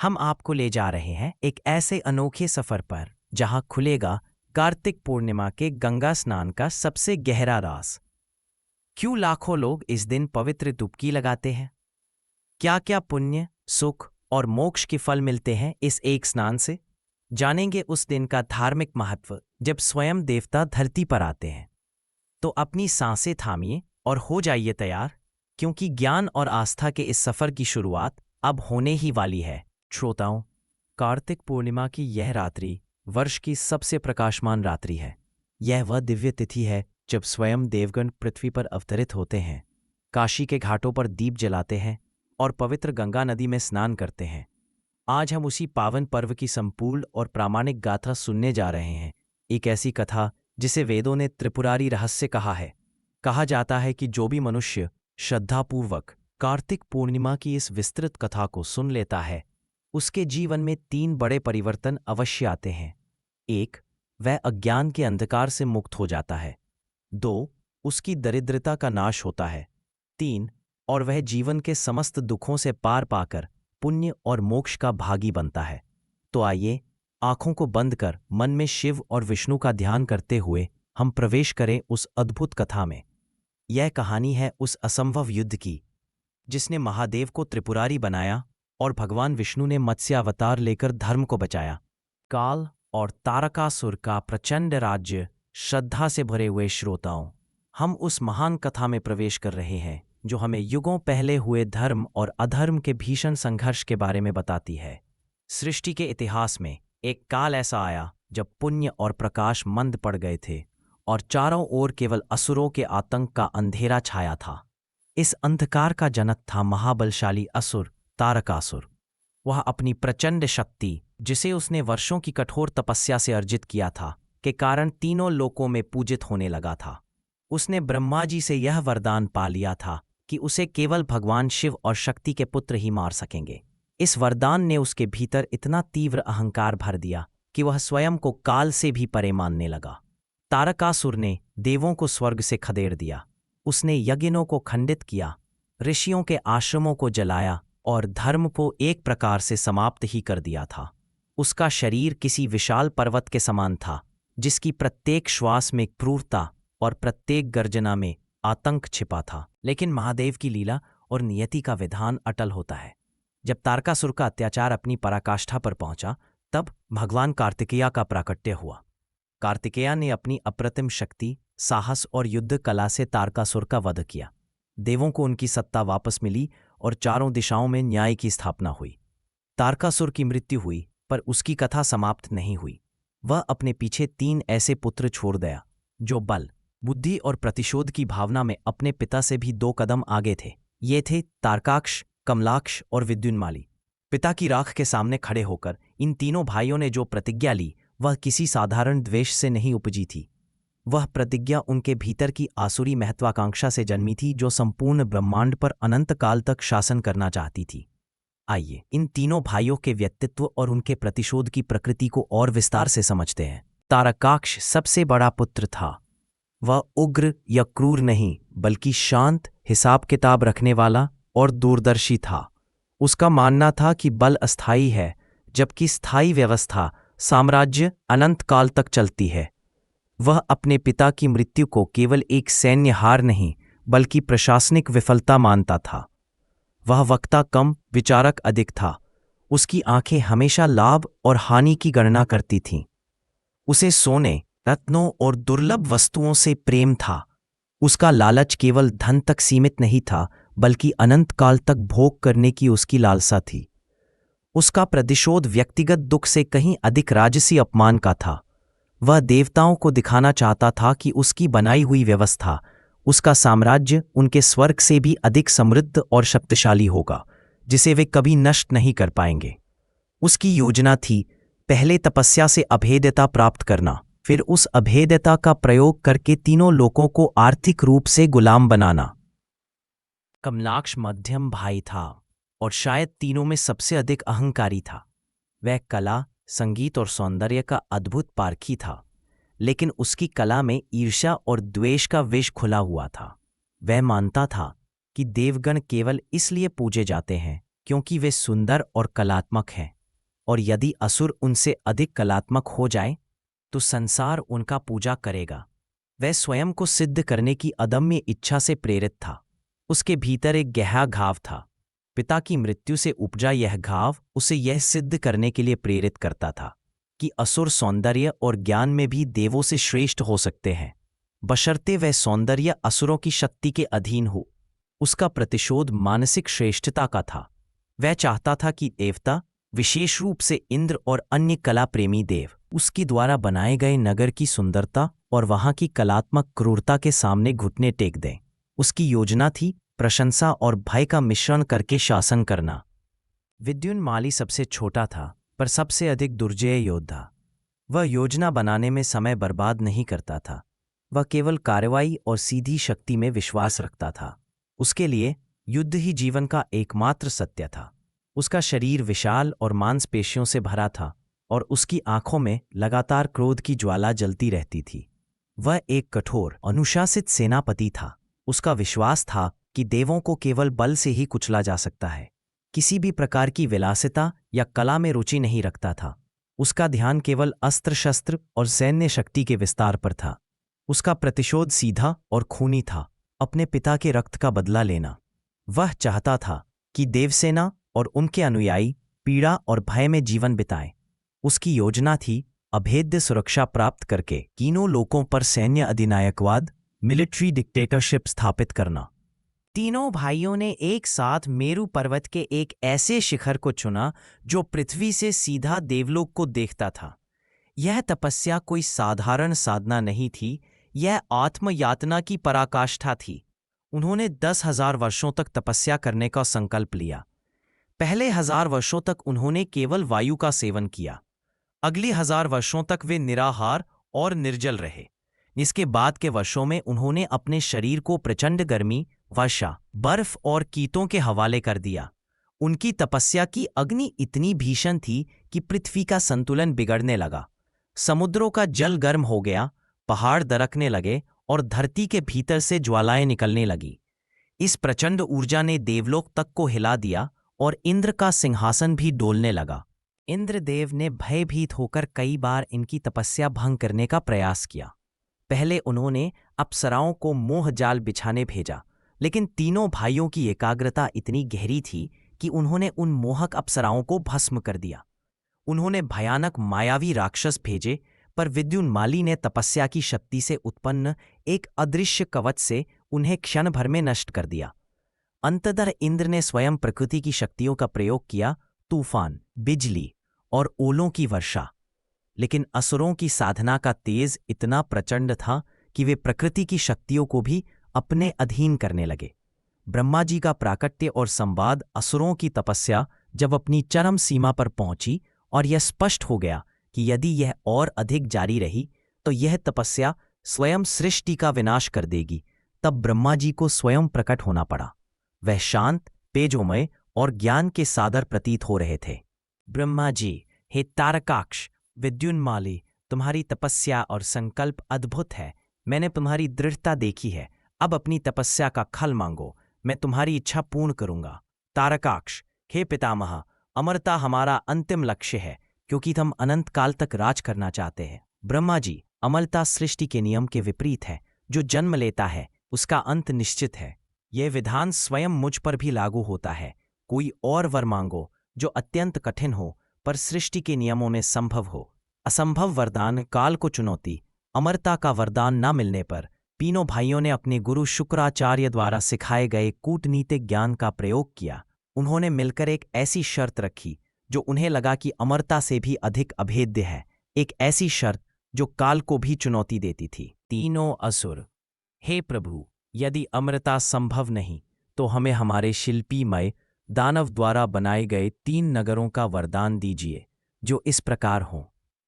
हम आपको ले जा रहे हैं एक ऐसे अनोखे सफर पर जहां खुलेगा कार्तिक पूर्णिमा के गंगा स्नान का सबसे गहरा राज। क्यों लाखों लोग इस दिन पवित्र डुबकी लगाते हैं? क्या क्या पुण्य, सुख और मोक्ष के फल मिलते हैं इस एक स्नान से? जानेंगे उस दिन का धार्मिक महत्व जब स्वयं देवता धरती पर आते हैं। तो अपनी सांसें थामिए और हो जाइए तैयार, क्योंकि ज्ञान और आस्था के इस सफर की शुरुआत अब होने ही वाली है। श्रोताओं, कार्तिक पूर्णिमा की यह रात्रि वर्ष की सबसे प्रकाशमान रात्रि है। यह वह दिव्य तिथि है जब स्वयं देवगण पृथ्वी पर अवतरित होते हैं, काशी के घाटों पर दीप जलाते हैं और पवित्र गंगा नदी में स्नान करते हैं। आज हम उसी पावन पर्व की संपूर्ण और प्रामाणिक गाथा सुनने जा रहे हैं। एक ऐसी कथा जिसे वेदों ने त्रिपुरारी रहस्य कहा है। कहा जाता है कि जो भी मनुष्य श्रद्धापूर्वक कार्तिक पूर्णिमा की इस विस्तृत कथा को सुन लेता है, उसके जीवन में 3 बड़े परिवर्तन अवश्य आते हैं। 1, वह अज्ञान के अंधकार से मुक्त हो जाता है। 2, उसकी दरिद्रता का नाश होता है। 3, और वह जीवन के समस्त दुखों से पार पाकर पुण्य और मोक्ष का भागी बनता है। तो आइए, आंखों को बंद कर मन में शिव और विष्णु का ध्यान करते हुए हम प्रवेश करें उस अद्भुत कथा में। यह कहानी है उस असंभव युद्ध की जिसने महादेव को त्रिपुरारी बनाया और भगवान विष्णु ने मत्स्य अवतार लेकर धर्म को बचाया। काल और तारकासुर का प्रचंड राज्य। श्रद्धा से भरे हुए श्रोताओं, हम उस महान कथा में प्रवेश कर रहे हैं जो हमें युगों पहले हुए धर्म और अधर्म के भीषण संघर्ष के बारे में बताती है। सृष्टि के इतिहास में एक काल ऐसा आया जब पुण्य और प्रकाश मंद पड़ गए थे और चारों ओर केवल असुरों के आतंक का अंधेरा छाया था। इस अंधकार का जनक था महाबलशाली असुर तारकासुर। वह अपनी प्रचंड शक्ति, जिसे उसने वर्षों की कठोर तपस्या से अर्जित किया था, के कारण तीनों लोकों में पूजित होने लगा था। उसने ब्रह्मा जी से यह वरदान पा लिया था कि उसे केवल भगवान शिव और शक्ति के पुत्र ही मार सकेंगे। इस वरदान ने उसके भीतर इतना तीव्र अहंकार भर दिया कि वह स्वयं को काल से भी परे मानने लगा। तारकासुर ने देवों को स्वर्ग से खदेड़ दिया। उसने यज्ञों को खंडित किया, ऋषियों के आश्रमों को जलाया और धर्म को एक प्रकार से समाप्त ही कर दिया था। उसका शरीर किसी विशाल पर्वत के समान था, जिसकी प्रत्येक श्वास में क्रूरता और प्रत्येक गर्जना में आतंक छिपा था। लेकिन महादेव की लीला और नियति का विधान अटल होता है। जब तारकासुर का अत्याचार अपनी पराकाष्ठा पर पहुंचा, तब भगवान कार्तिकेय का प्राकट्य हुआ। कार्तिकेय ने अपनी अप्रतिम शक्ति, साहस और युद्ध कला से तारकासुर का वध किया। देवों को उनकी सत्ता वापस मिली और चारों दिशाओं में न्याय की स्थापना हुई। तारकासुर की मृत्यु हुई, पर उसकी कथा समाप्त नहीं हुई। वह अपने पीछे 3 ऐसे पुत्र छोड़ गया जो बल, बुद्धि और प्रतिशोध की भावना में अपने पिता से भी 2 कदम आगे थे। ये थे तारकाक्ष, कमलाक्ष और विद्युन्माली। पिता की राख के सामने खड़े होकर इन तीनों भाइयों ने जो प्रतिज्ञा ली, वह किसी साधारण द्वेष से नहीं उपजी थी। वह प्रतिज्ञा उनके भीतर की आसुरी महत्वाकांक्षा से जन्मी थी, जो संपूर्ण ब्रह्मांड पर अनंत काल तक शासन करना चाहती थी। आइए, इन तीनों भाइयों के व्यक्तित्व और उनके प्रतिशोध की प्रकृति को और विस्तार से समझते हैं। तारकाक्ष सबसे बड़ा पुत्र था। वह उग्र या क्रूर नहीं, बल्कि शांत, हिसाब किताब रखने वाला और दूरदर्शी था। उसका मानना था कि बल अस्थायी है, जबकि स्थायी व्यवस्था, साम्राज्य अनंत काल तक चलती है। वह अपने पिता की मृत्यु को केवल एक सैन्य हार नहीं, बल्कि प्रशासनिक विफलता मानता था। वह वक्ता कम, विचारक अधिक था। उसकी आंखें हमेशा लाभ और हानि की गणना करती थीं। उसे सोने, रत्नों और दुर्लभ वस्तुओं से प्रेम था। उसका लालच केवल धन तक सीमित नहीं था, बल्कि अनंत काल तक भोग करने की उसकी लालसा थी। उसका प्रतिशोध व्यक्तिगत दुख से कहीं अधिक राजसी अपमान का था। वह देवताओं को दिखाना चाहता था कि उसकी बनाई हुई व्यवस्था, उसका साम्राज्य उनके स्वर्ग से भी अधिक समृद्ध और शक्तिशाली होगा, जिसे वे कभी नष्ट नहीं कर पाएंगे। उसकी योजना थी पहले तपस्या से अभेद्यता प्राप्त करना, फिर उस अभेद्यता का प्रयोग करके तीनों लोकों को आर्थिक रूप से गुलाम बनाना। कमलाक्ष मध्यम भाई था और शायद तीनों में सबसे अधिक अहंकारी था। वह कला, संगीत और सौंदर्य का अद्भुत पारखी था, लेकिन उसकी कला में ईर्ष्या और द्वेष का विष खुला हुआ था। वह मानता था कि देवगण केवल इसलिए पूजे जाते हैं क्योंकि वे सुंदर और कलात्मक हैं, और यदि असुर उनसे अधिक कलात्मक हो जाए तो संसार उनका पूजा करेगा। वह स्वयं को सिद्ध करने की अदम्य इच्छा से प्रेरित था। उसके भीतर एक गहरा घाव था। पिता की मृत्यु से उपजा यह घाव उसे यह सिद्ध करने के लिए प्रेरित करता था कि असुर सौंदर्य और ज्ञान में भी देवों से श्रेष्ठ हो सकते हैं, बशर्ते वह सौंदर्य असुरों की शक्ति के अधीन हो। उसका प्रतिशोध मानसिक श्रेष्ठता का था। वह चाहता था कि देवता, विशेष रूप से इंद्र और अन्य कला प्रेमी देव, उसके द्वारा बनाए गए नगर की सुंदरता और वहां की कलात्मक क्रूरता के सामने घुटने टेक दें। उसकी योजना थी प्रशंसा और भय का मिश्रण करके शासन करना। विद्युन्माली सबसे छोटा था पर सबसे अधिक दुर्जय योद्धा। वह योजना बनाने में समय बर्बाद नहीं करता था। वह केवल कार्रवाई और सीधी शक्ति में विश्वास रखता था। उसके लिए युद्ध ही जीवन का एकमात्र सत्य था। उसका शरीर विशाल और मांसपेशियों से भरा था और उसकी आंखों में लगातार क्रोध की ज्वाला जलती रहती थी। वह एक कठोर, अनुशासित सेनापति था। उसका विश्वास था कि देवों को केवल बल से ही कुचला जा सकता है। किसी भी प्रकार की विलासिता या कला में रुचि नहीं रखता था। उसका ध्यान केवल अस्त्र शस्त्र और सैन्य शक्ति के विस्तार पर था। उसका प्रतिशोध सीधा और खूनी था, अपने पिता के रक्त का बदला लेना। वह चाहता था कि देवसेना और उनके अनुयायी पीड़ा और भय में जीवन बिताएं। उसकी योजना थी अभेद्य सुरक्षा प्राप्त करके तीनों लोकों पर सैन्य अधिनायकवाद, मिलिट्री डिक्टेटरशिप स्थापित करना। तीनों भाइयों ने एक साथ मेरु पर्वत के एक ऐसे शिखर को चुना जो पृथ्वी से सीधा देवलोक को देखता था। यह तपस्या कोई साधारण साधना नहीं थी, यह आत्मयातना की पराकाष्ठा थी। उन्होंने 10,000 वर्षों तक तपस्या करने का संकल्प लिया। पहले 1000 वर्षों तक उन्होंने केवल वायु का सेवन किया। अगले 1000 वर्षों तक वे निराहार और निर्जल रहे। इसके बाद के वर्षों में उन्होंने अपने शरीर को प्रचंड गर्मी, वर्षा, बर्फ और कीटों के हवाले कर दिया। उनकी तपस्या की अग्नि इतनी भीषण थी कि पृथ्वी का संतुलन बिगड़ने लगा। समुद्रों का जल गर्म हो गया, पहाड़ दरकने लगे और धरती के भीतर से ज्वालाएं निकलने लगी। इस प्रचंड ऊर्जा ने देवलोक तक को हिला दिया और इंद्र का सिंहासन भी डोलने लगा। इंद्रदेव ने भयभीत होकर कई बार इनकी तपस्या भंग करने का प्रयास किया। पहले उन्होंने अप्सराओं को मोह जाल बिछाने भेजा, लेकिन तीनों भाइयों की एकाग्रता इतनी गहरी थी कि उन्होंने उन मोहक अप्सराओं को भस्म कर दिया। उन्होंने भयानक मायावी राक्षस भेजे, पर विद्युन्माली ने तपस्या की शक्ति से उत्पन्न एक अदृश्य कवच से उन्हें क्षण भर में नष्ट कर दिया। अंततः इंद्र ने स्वयं प्रकृति की शक्तियों का प्रयोग किया, तूफान, बिजली और ओलों की वर्षा। लेकिन असुरों की साधना का तेज इतना प्रचंड था कि वे प्रकृति की शक्तियों को भी अपने अधीन करने लगे। ब्रह्मा जी का प्राकट्य और संवाद असुरों की तपस्या जब अपनी चरम सीमा पर पहुंची और यह स्पष्ट हो गया कि यदि यह और अधिक जारी रही तो यह तपस्या स्वयं सृष्टि का विनाश कर देगी, तब ब्रह्मा जी को स्वयं प्रकट होना पड़ा। वह शांत, तेजोमय और ज्ञान के सादर प्रतीत हो रहे थे। ब्रह्मा जी, हे तारकाक्ष, विद्युन्माली, तुम्हारी तपस्या और संकल्प अद्भुत है। मैंने तुम्हारी दृढ़ता देखी है। अब अपनी तपस्या का फल मांगो, मैं तुम्हारी इच्छा पूर्ण करूंगा। तारकाक्ष, हे पितामह, अमरता हमारा अंतिम लक्ष्य है, क्योंकि हम अनंत काल तक राज करना चाहते हैं। ब्रह्मा जी, अमरता सृष्टि के नियम के विपरीत है। जो जन्म लेता है उसका अंत निश्चित है। यह विधान स्वयं मुझ पर भी लागू होता है। कोई और वर मांगो जो अत्यंत कठिन हो पर सृष्टि के नियमों में संभव हो। असंभव वरदान, काल को चुनौती। अमरता का वरदान न मिलने पर तीनों भाइयों ने अपने गुरु शुक्राचार्य द्वारा सिखाए गए कूटनीतिक ज्ञान का प्रयोग किया। उन्होंने मिलकर एक ऐसी शर्त रखी जो उन्हें लगा कि अमरता से भी अधिक अभेद्य है, एक ऐसी शर्त जो काल को भी चुनौती देती थी। तीनों असुर, हे प्रभु, यदि अमरता संभव नहीं तो हमें हमारे शिल्पीमय दानव द्वारा बनाए गए 3 नगरों का वरदान दीजिए, जो इस प्रकार हों।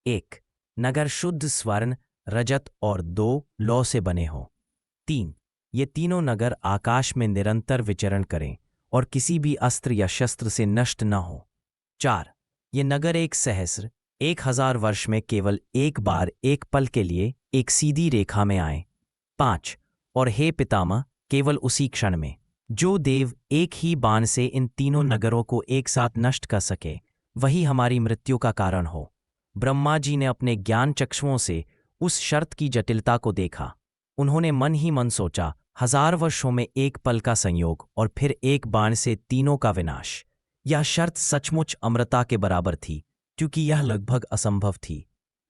1. नगर शुद्ध स्वर्ण, रजत और 2 लौ से बने हों। 3. ये तीनों नगर आकाश में निरंतर विचरण करें और किसी भी अस्त्र या शस्त्र से नष्ट न हो। 4. ये नगर 1,000 वर्ष में केवल एक बार एक पल के लिए एक सीधी रेखा में आए। 5. और हे पितामह, केवल उसी क्षण में। जो देव एक ही बाण से इन तीनों नगरों को एक साथ नष्ट कर सके, वही हमारी मृत्यु का कारण हो। ब्रह्मा जी ने अपने ज्ञान चक्षुओं से उस शर्त की जटिलता को देखा। उन्होंने मन ही मन सोचा, 1000 वर्षों में एक पल का संयोग और फिर एक बाण से तीनों का विनाश। यह शर्त सचमुच अमृता के बराबर थी, क्योंकि यह लगभग असंभव थी।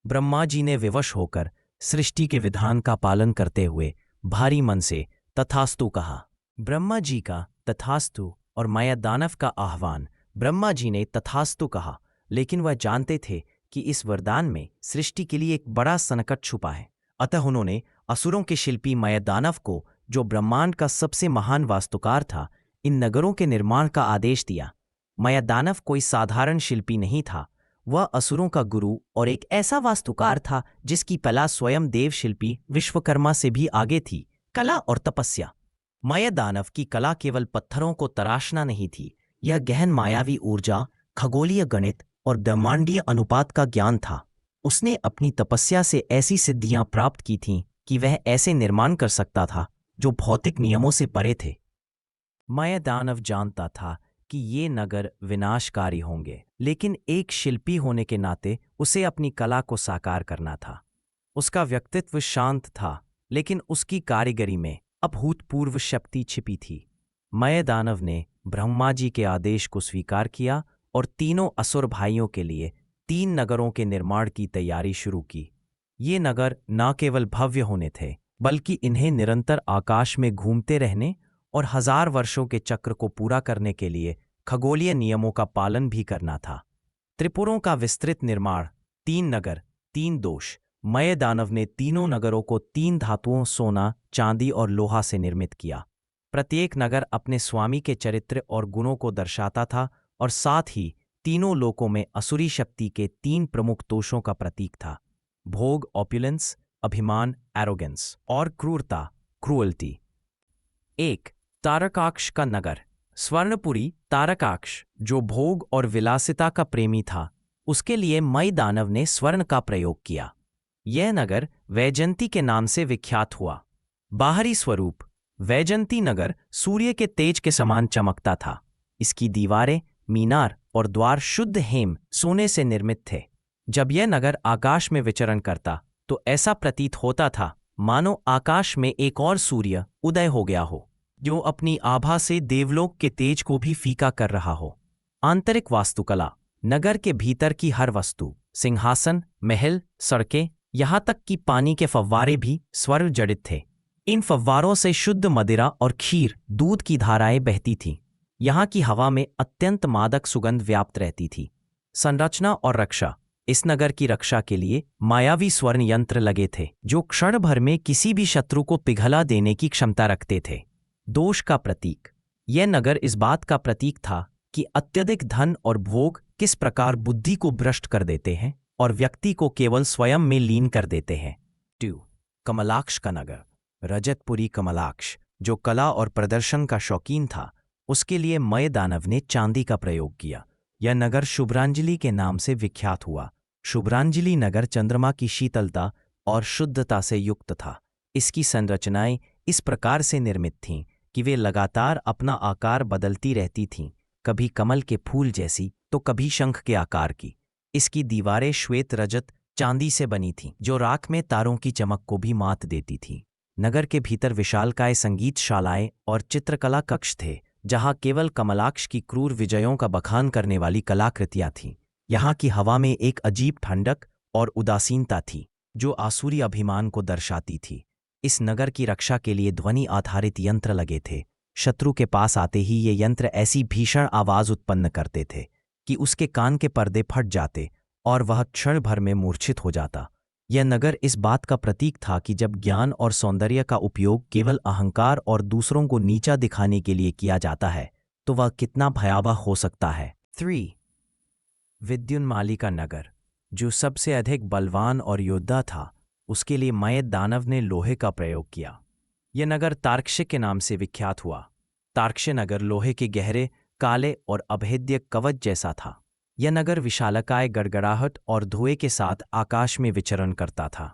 ब्रह्मा जी ने विवश होकर सृष्टि के विधान का पालन करते हुए भारी मन से तथास्तु कहा। ब्रह्मा जी का तथास्तु और माया दानव का आह्वान। ब्रह्मा जी ने तथास्तु कहा, लेकिन वह जानते थे कि इस वरदान में सृष्टि के लिए एक बड़ा संकट छुपा है। अतः उन्होंने असुरों के शिल्पी माया दानव को, जो ब्रह्मांड का सबसे महान वास्तुकार था, इन नगरों के निर्माण का आदेश दिया। माया दानव कोई साधारण शिल्पी नहीं था, वह असुरों का गुरु और एक ऐसा वास्तुकार था जिसकी कला स्वयं देव शिल्पी विश्वकर्मा से भी आगे थी। कला और तपस्या। माया दानव की कला केवल पत्थरों को तराशना नहीं थी, यह गहन मायावी ऊर्जा, खगोलीय गणित और ब्रह्मांडीय अनुपात का ज्ञान था। उसने अपनी तपस्या से ऐसी सिद्धियां प्राप्त की थीं कि वह ऐसे निर्माण कर सकता था जो भौतिक नियमों से परे थे। माया दानव जानता था कि ये नगर विनाशकारी होंगे, लेकिन एक शिल्पी होने के नाते उसे अपनी कला को साकार करना था। उसका व्यक्तित्व शांत था, लेकिन उसकी कारीगरी में अभूतपूर्व शक्ति छिपी थी। माया दानव ने ब्रह्मा जी के आदेश को स्वीकार किया और तीनों असुर भाइयों के लिए 3 नगरों के निर्माण की तैयारी शुरू की। ये नगर न केवल भव्य होने थे, बल्कि इन्हें निरंतर आकाश में घूमते रहने और 1000 वर्षों के चक्र को पूरा करने के लिए खगोलीय नियमों का पालन भी करना था। त्रिपुरों का विस्तृत निर्माण। 3 नगर, 3 दोष। माया दानव ने तीनों नगरों को 3 धातुओं सोना, चांदी और लोहा से निर्मित किया। प्रत्येक नगर अपने स्वामी के चरित्र और गुणों को दर्शाता था और साथ ही तीनों लोकों में असुरी शक्ति के 3 प्रमुख दोषों का प्रतीक था: भोग, ऑपुलेंस, अभिमान, एरोगेंस, और क्रूरता, क्रूअल्टी। 1. तारकाक्ष का नगर। स्वर्णपुरी तारकाक्ष, जो भोग और विलासिता का प्रेमी था, उसके लिए माया दानव ने स्वर्ण का प्रयोग किया। यह नगर वैजयंती के नाम से विख्यात हुआ। बाहरी स्वरूप। वैजयंती नगर सूर्य के तेज के समान चमकता था। इसकी दीवारें, मीनार और द्वार शुद्ध हेम सोने से निर्मित थे। जब यह नगर आकाश में विचरण करता तो ऐसा प्रतीत होता था मानो आकाश में एक और सूर्य उदय हो गया हो, जो अपनी आभा से देवलोक के तेज को भी फीका कर रहा हो। आंतरिक वास्तुकला। नगर के भीतर की हर वस्तु, सिंहासन, महल, सड़कें, यहाँ तक कि पानी के फव्वारे भी स्वर्ण जड़ित थे। इन फव्वारों से शुद्ध मदिरा और खीर, दूध की धाराएं बहती थीं। यहाँ की हवा में अत्यंत मादक सुगंध व्याप्त रहती थी। संरचना और रक्षा। इस नगर की रक्षा के लिए मायावी स्वर्ण यंत्र लगे थे, जो क्षण भर में किसी भी शत्रु को पिघला देने की क्षमता रखते थे। दोष का प्रतीक। यह नगर इस बात का प्रतीक था कि अत्यधिक धन और भोग किस प्रकार बुद्धि को भ्रष्ट कर देते हैं और व्यक्ति को केवल स्वयं में लीन कर देते हैं। 2. कमलाक्ष का नगर। रजतपुरी कमलाक्ष, जो कला और प्रदर्शन का शौकीन था, उसके लिए माया दानव ने चांदी का प्रयोग किया। यह नगर शुभ्रांजलि के नाम से विख्यात हुआ। शुभ्रांजलि नगर चंद्रमा की शीतलता और शुद्धता से युक्त था। इसकी संरचनाएं इस प्रकार से निर्मित थीं कि वे लगातार अपना आकार बदलती रहती थीं, कभी कमल के फूल जैसी तो कभी शंख के आकार की। इसकी दीवारें श्वेत रजत चांदी से बनी थीं, जो रात में तारों की चमक को भी मात देती थीं। नगर के भीतर विशालकाय संगीतशालाएं और चित्रकला कक्ष थे, जहां केवल कमलाक्ष की क्रूर विजयों का बखान करने वाली कलाकृतियां थीं। यहाँ की हवा में एक अजीब ठंडक और उदासीनता थी, जो आसुरी अभिमान को दर्शाती थी। इस नगर की रक्षा के लिए ध्वनि आधारित यंत्र लगे थे। शत्रु के पास आते ही ये यंत्र ऐसी भीषण आवाज उत्पन्न करते थे कि उसके कान के पर्दे फट जाते और वह क्षण भर में मूर्छित हो जाता। यह नगर इस बात का प्रतीक था कि जब ज्ञान और सौंदर्य का उपयोग केवल अहंकार और दूसरों को नीचा दिखाने के लिए किया जाता है, तो वह कितना भयावह हो सकता है। 3. विद्युन्माली का नगर, जो सबसे अधिक बलवान और योद्धा था, उसके लिए माया दानव ने लोहे का प्रयोग किया। यह नगर तार्क्ष्य के नाम से विख्यात हुआ। तार्क्ष्य नगर लोहे के गहरे, काले और अभेद्य कवच जैसा था। यह नगर विशालकाय, गड़गड़ाहट और धुएं के साथ आकाश में विचरण करता था।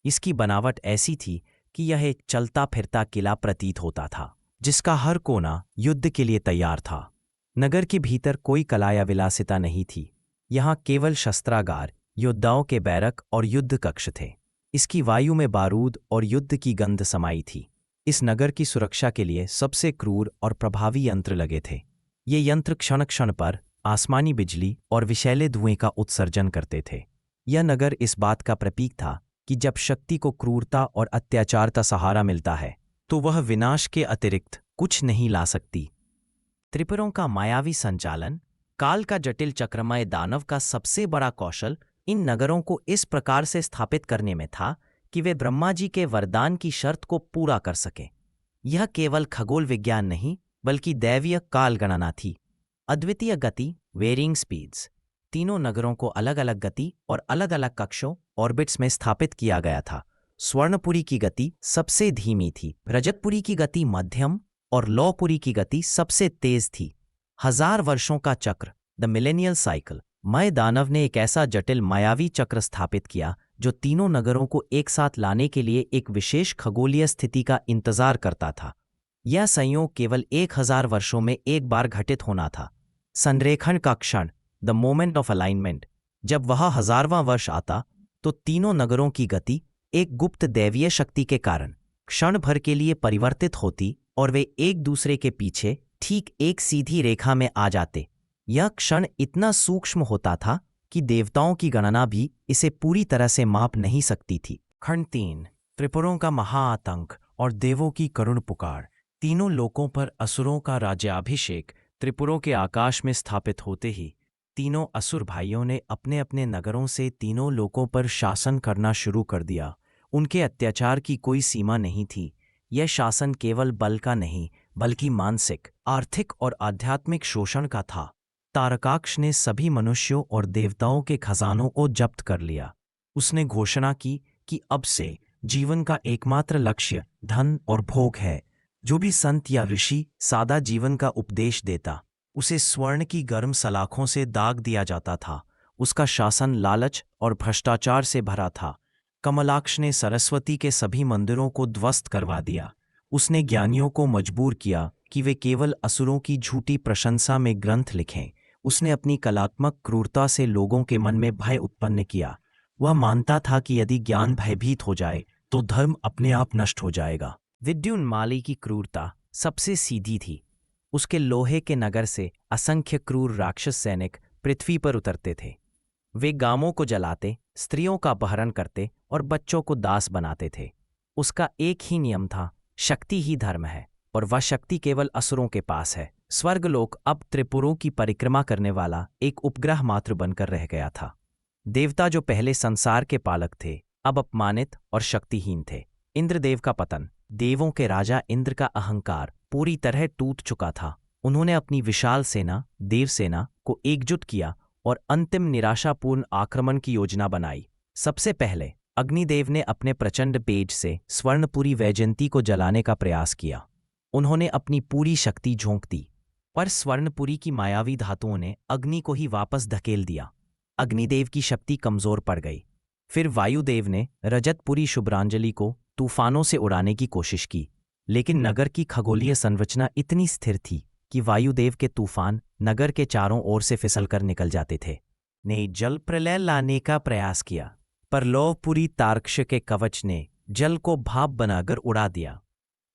इसकी बनावट ऐसी थी कि यह एक चलता फिरता किला प्रतीत होता था। जिसका हर कोना युद्ध के लिए तैयार था। नगर के भीतर कोई कला या विलासिता नहीं थी। यहाँ केवल शस्त्रागार, योद्धाओं के बैरक और युद्ध कक्ष थे। इसकी वायु में बारूद और युद्ध की गंध समाई थी। इस नगर की सुरक्षा के लिए सबसे क्रूर और प्रभावी यंत्र लगे थे। ये यंत्र क्षण क्षण पर आसमानी बिजली और विषैले धुएं का उत्सर्जन करते थे। यह नगर इस बात का प्रतीक था कि जब शक्ति को क्रूरता और अत्याचार का सहारा मिलता है तो वह विनाश के अतिरिक्त कुछ नहीं ला सकती। त्रिपुरों का मायावी संचालन, काल का जटिल चक्रमय दानव का सबसे बड़ा कौशल इन नगरों को इस प्रकार से स्थापित करने में था कि वे ब्रह्मा जी के वरदान की शर्त को पूरा कर सके। यह केवल खगोल विज्ञान नहीं बल्कि दैवीय काल गणना थी। अद्वितीय गति, वेरिंग स्पीड्स। तीनों नगरों को अलग अलग गति और अलग अलग कक्षों, ऑर्बिट्स में स्थापित किया गया था। स्वर्णपुरी की गति सबसे धीमी थी, रजतपुरी की गति मध्यम और लौपुरी की गति सबसे तेज थी। 1000 वर्षों का चक्र, द मिलेनियल साइकिल। मय दानव ने एक ऐसा जटिल मायावी चक्र स्थापित किया जो तीनों नगरों को एक साथ लाने के लिए एक विशेष खगोलीय स्थिति का इंतजार करता था। यह संयोग केवल 1000 वर्षों में एक बार घटित होना था। संरेखण का क्षण, द मोमेंट ऑफ अलाइनमेंट। जब वह 1000वां वर्ष आता तो तीनों नगरों की गति एक गुप्त दैवीय शक्ति के कारण क्षण भर के लिए परिवर्तित होती और वे एक दूसरे के पीछे ठीक एक सीधी रेखा में आ जाते। यह क्षण इतना सूक्ष्म होता था कि देवताओं की गणना भी इसे पूरी तरह से माप नहीं सकती थी। खंड 3, त्रिपुरों का महाआतंक और देवों की करुण पुकार। तीनों लोकों पर असुरों का राज्याभिषेक। त्रिपुरों के आकाश में स्थापित होते ही तीनों असुर भाइयों ने अपने अपने नगरों से तीनों लोकों पर शासन करना शुरू कर दिया। उनके अत्याचार की कोई सीमा नहीं थी। यह शासन केवल बल का नहीं बल्कि मानसिक, आर्थिक और आध्यात्मिक शोषण का था। तारकाक्ष ने सभी मनुष्यों और देवताओं के खजानों को जब्त कर लिया। उसने घोषणा की कि अब से जीवन का एकमात्र लक्ष्य धन और भोग है। जो भी संत या ऋषि सादा जीवन का उपदेश देता उसे स्वर्ण की गर्म सलाखों से दाग दिया जाता था। उसका शासन लालच और भ्रष्टाचार से भरा था। कमलाक्ष ने सरस्वती के सभी मंदिरों को ध्वस्त करवा दिया। उसने ज्ञानियों को मजबूर किया कि वे केवल असुरों की झूठी प्रशंसा में ग्रंथ लिखें। उसने अपनी कलात्मक क्रूरता से लोगों के मन में भय उत्पन्न किया। वह मानता था कि यदि ज्ञान भयभीत हो जाए तो धर्म अपने आप नष्ट हो जाएगा। विद्युन्माली की क्रूरता सबसे सीधी थी। उसके लोहे के नगर से असंख्य क्रूर राक्षस सैनिक पृथ्वी पर उतरते थे। वे गांवों को जलाते, स्त्रियों का अपहरण करते और बच्चों को दास बनाते थे। उसका एक ही नियम था, शक्ति ही धर्म है और वह शक्ति केवल असुरों के पास है। स्वर्गलोक अब त्रिपुरों की परिक्रमा करने वाला एक उपग्रह मात्र बनकर रह गया था। देवता जो पहले संसार के पालक थे अब अपमानित और शक्तिहीन थे। इंद्रदेव का पतन। देवों के राजा इंद्र का अहंकार पूरी तरह टूट चुका था। उन्होंने अपनी विशाल सेना देवसेना को एकजुट किया और अंतिम निराशापूर्ण आक्रमण की योजना बनाई। सबसे पहले अग्निदेव ने अपने प्रचंड तेज से स्वर्णपुरी वैजयंती को जलाने का प्रयास किया। उन्होंने अपनी पूरी शक्ति झोंक दी, पर स्वर्णपुरी की मायावी धातुओं ने अग्नि को ही वापस धकेल दिया। अग्निदेव की शक्ति कमजोर पड़ गई। फिर वायुदेव ने रजतपुरी शुभ्रांजलि को तूफानों से उड़ाने की कोशिश की, लेकिन नगर की खगोलीय संरचना इतनी स्थिर थी कि वायुदेव के तूफान नगर के चारों ओर से फिसलकर निकल जाते थे। ने जल प्रलय लाने का प्रयास किया, पर लौहपुरी तारक्ष के कवच ने जल को भाप बनाकर उड़ा दिया।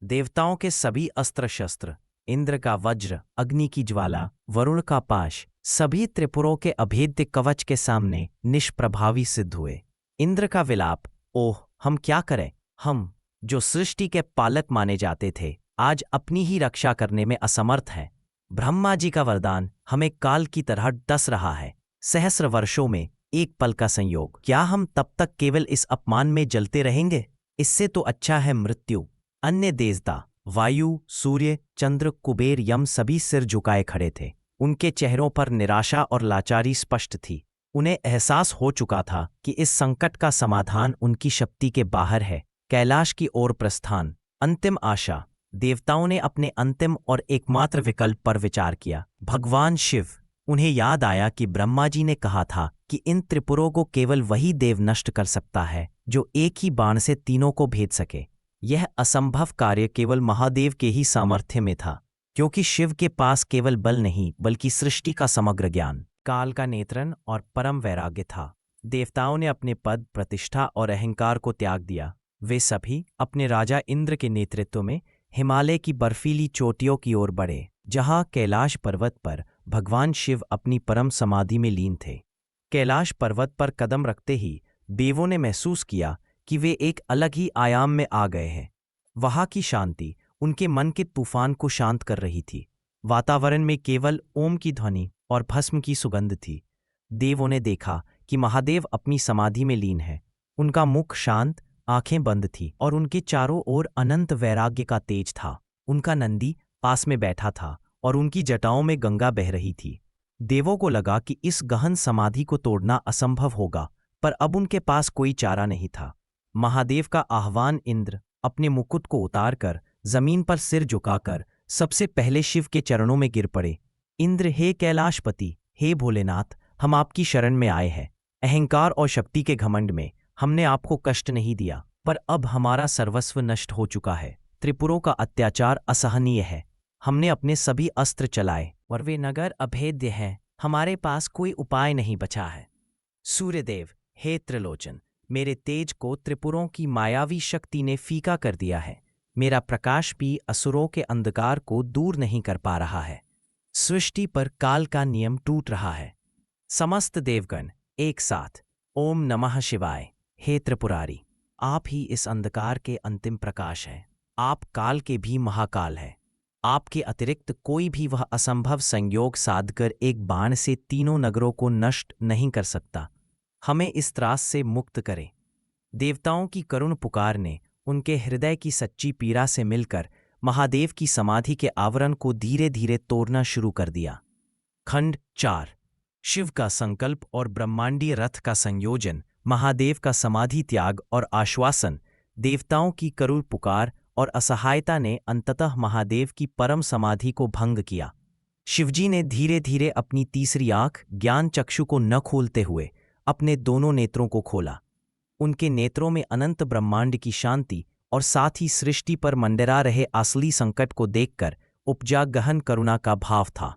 देवताओं के सभी अस्त्र शस्त्र, इंद्र का वज्र, अग्नि की ज्वाला, वरुण का पाश, सभी त्रिपुरों के अभेद्य कवच के सामने निष्प्रभावी सिद्ध हुए। इंद्र का विलाप, ओह हम क्या करें, हम जो सृष्टि के पालक माने जाते थे आज अपनी ही रक्षा करने में असमर्थ हैं। ब्रह्मा जी का वरदान हमें काल की तरह डस रहा है। सहस्र वर्षों में एक पल का संयोग, क्या हम तब तक केवल इस अपमान में जलते रहेंगे? इससे तो अच्छा है मृत्यु। अन्य देवता वायु, सूर्य, चंद्र, कुबेर, यम सभी सिर झुकाए खड़े थे। उनके चेहरों पर निराशा और लाचारी स्पष्ट थी। उन्हें एहसास हो चुका था कि इस संकट का समाधान उनकी शक्ति के बाहर है। कैलाश की ओर प्रस्थान, अंतिम आशा। देवताओं ने अपने अंतिम और एकमात्र विकल्प पर विचार किया, भगवान शिव। उन्हें याद आया कि ब्रह्मा जी ने कहा था कि इन त्रिपुरों को केवल वही देव नष्ट कर सकता है जो एक ही बाण से तीनों को भेद सके। यह असंभव कार्य केवल महादेव के ही सामर्थ्य में था, क्योंकि शिव के पास केवल बल नहीं बल्कि सृष्टि का समग्र ज्ञान, काल का नेत्रन और परम वैराग्य था। देवताओं ने अपने पद, प्रतिष्ठा और अहंकार को त्याग दिया। वे सभी अपने राजा इंद्र के नेतृत्व में हिमालय की बर्फीली चोटियों की ओर बढ़े, जहां कैलाश पर्वत पर भगवान शिव अपनी परम समाधि में लीन थे। कैलाश पर्वत पर कदम रखते ही देवों ने महसूस किया कि वे एक अलग ही आयाम में आ गए हैं। वहां की शांति उनके मन के तूफान को शांत कर रही थी। वातावरण में केवल ओम की ध्वनि और भस्म की सुगंध थी। देवों ने देखा कि महादेव अपनी समाधि में लीन है। उनका मुख शांत, आंखें बंद थी और उनके चारों ओर अनंत वैराग्य का तेज था। उनका नंदी पास में बैठा था और उनकी जटाओं में गंगा बह रही थी। देवों को लगा कि इस गहन समाधि को तोड़ना असंभव होगा, पर अब उनके पास कोई चारा नहीं था। महादेव का आह्वान इंद्र अपने मुकुट को उतारकर जमीन पर सिर झुकाकर सबसे पहले शिव के चरणों में गिर पड़े। इंद्र, हे कैलाशपति, हे भोलेनाथ, हम आपकी शरण में आए हैं। अहंकार और शक्ति के घमंड में हमने आपको कष्ट नहीं दिया, पर अब हमारा सर्वस्व नष्ट हो चुका है। त्रिपुरों का अत्याचार असहनीय है। हमने अपने सभी अस्त्र चलाए और वे नगर अभेद्य हैं। हमारे पास कोई उपाय नहीं बचा है। सूर्यदेव, हे त्रिलोचन, मेरे तेज को त्रिपुरों की मायावी शक्ति ने फीका कर दिया है। मेरा प्रकाश भी असुरों के अंधकार को दूर नहीं कर पा रहा है। सृष्टि पर काल का नियम टूट रहा है। समस्त देवगण एक साथ ओम नमः शिवाय। हे त्रिपुरारी, आप ही इस अंधकार के अंतिम प्रकाश हैं। आप काल के भी महाकाल हैं। आपके अतिरिक्त कोई भी वह असंभव संयोग साधकर एक बाण से तीनों नगरों को नष्ट नहीं कर सकता। हमें इस त्रास से मुक्त करें। देवताओं की करुण पुकार ने उनके हृदय की सच्ची पीड़ा से मिलकर महादेव की समाधि के आवरण को धीरे धीरे तोड़ना शुरू कर दिया। खंड 4। शिव का संकल्प और ब्रह्मांडीय रथ का संयोजन। महादेव का समाधि त्याग और आश्वासन। देवताओं की करुण पुकार और असहायता ने अंततः महादेव की परम समाधि को भंग किया। शिवजी ने धीरे धीरे अपनी तीसरी आंख, ज्ञान चक्षु को न खोलते हुए, अपने दोनों नेत्रों को खोला। उनके नेत्रों में अनंत ब्रह्मांड की शांति और साथ ही सृष्टि पर मंडरा रहे असली संकट को देखकर उपजा गहन करुणा का भाव था।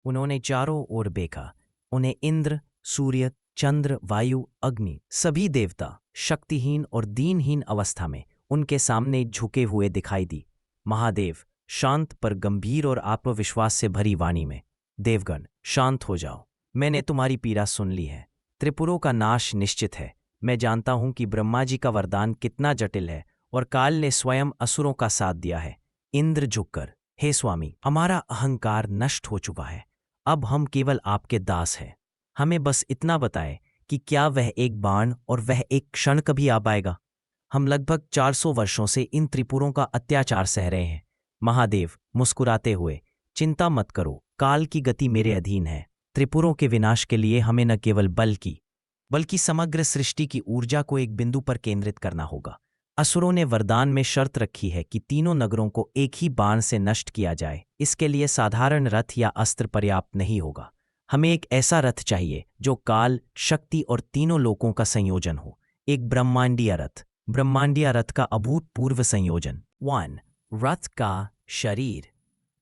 उन्होंने चारों ओर देखा। उन्हें इंद्र, सूर्य, चंद्र, वायु, अग्नि, सभी देवता शक्तिहीन और दीनहीन अवस्था में उनके सामने झुके हुए दिखाई दी। महादेव शांत पर गंभीर और आत्मविश्वास से भरी वाणी में, देवगण शांत हो जाओ, मैंने तुम्हारी पीड़ा सुन ली है। त्रिपुरों का नाश निश्चित है। मैं जानता हूं कि ब्रह्मा जी का वरदान कितना जटिल है और काल ने स्वयं असुरों का साथ दिया है। इंद्र झुककर, हे स्वामी, हमारा अहंकार नष्ट हो चुका है। अब हम केवल आपके दास हैं। हमें बस इतना बताएं कि क्या वह एक बाण और वह एक क्षण कभी आ पाएगा? हम लगभग 400 वर्षों से इन त्रिपुरों का अत्याचार सह रहे हैं। महादेव मुस्कुराते हुए, चिंता मत करो, काल की गति मेरे अधीन है। त्रिपुरों के विनाश के लिए हमें न केवल बल की बल्कि समग्र सृष्टि की ऊर्जा को एक बिंदु पर केंद्रित करना होगा। असुरों ने वरदान में शर्त रखी है कि तीनों नगरों को एक ही बाण से नष्ट किया जाए। इसके लिए साधारण रथ या अस्त्र पर्याप्त नहीं होगा। हमें एक ऐसा रथ चाहिए जो काल, शक्ति और तीनों लोकों का संयोजन हो। एक ब्रह्मांडीय रथ। ब्रह्मांडीय रथ का अभूतपूर्व संयोजन। 1. रथ का शरीर।